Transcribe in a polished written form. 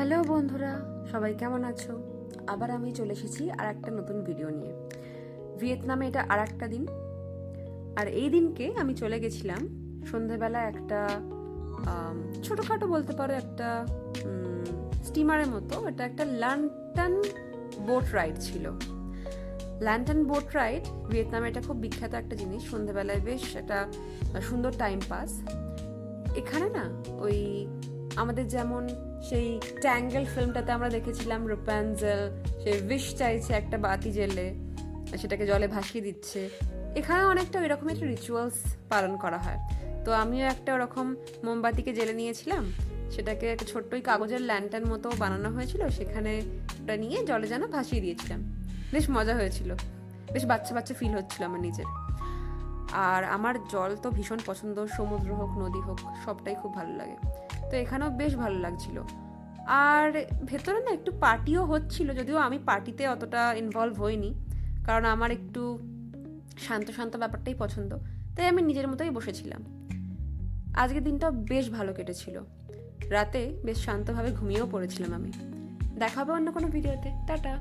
Hello বন্ধুরা, সবাই কেমন আছো? আবার আমি চলে এসেছি আর একটা নতুন ভিডিও নিয়ে। ভিয়েতনামে এটা আর একটা দিন, আর এই দিনকে আমি চলে গেছিলাম সন্ধেবেলা একটা ছোটোখাটো বলতে পারো একটা স্টিমারের মতো। এটা একটা ল্যান্টান বোট রাইড ছিল। ল্যান্টান বোট রাইড ভিয়েতনামে এটা খুব বিখ্যাত একটা জিনিস। সন্ধেবেলায় বেশ একটা সুন্দর টাইম পাস। এখানে না ওই আমাদের যেমন সেই ট্যাঙ্গেল ফিল্মটাতে আমরা দেখেছিলাম রূপাঞ্জল সে উইশ চাইছে একটা বাতি জ্বেলে, সেটাকে জলে ভাসিয়ে দিচ্ছে। এখানে অনেকটা ওই রকম একটা রিচুয়ালস পালন করা হয়। তো আমিও একটা ওরকম মোমবাতিকে জ্বেলে নিয়েছিলাম, সেটাকে একটা ছোট্টই কাগজের ল্যান্টার্ন মতো বানানো হয়েছিল, সেখানে ওটা নিয়ে জলে যেন ভাসিয়ে দিয়েছিলাম। বেশ মজা হয়েছিল, বেশ বাচ্চা বাচ্চা ফিল হচ্ছিল আমার নিজের। আর আমার জল তো ভীষণ পছন্দ, সমুদ্র হোক নদী হোক সবটাই খুব ভালো লাগে। তো এখানেও বেশ ভালো লাগছিল। আর ভেতরে না একটু পার্টিও হচ্ছিল, যদিও আমি পার্টিতে অতটা ইনভলভ হইনি, কারণ আমার একটু শান্ত শান্ত ব্যাপারটাই পছন্দ। তাই আমি নিজের মতোই বসেছিলাম। আজকের দিনটা বেশ ভালো কেটেছিল। রাতে বেশ শান্তভাবে ঘুমিয়েও পড়েছিলাম আমি। দেখা হবে অন্য কোনো ভিডিওতে। টাটা।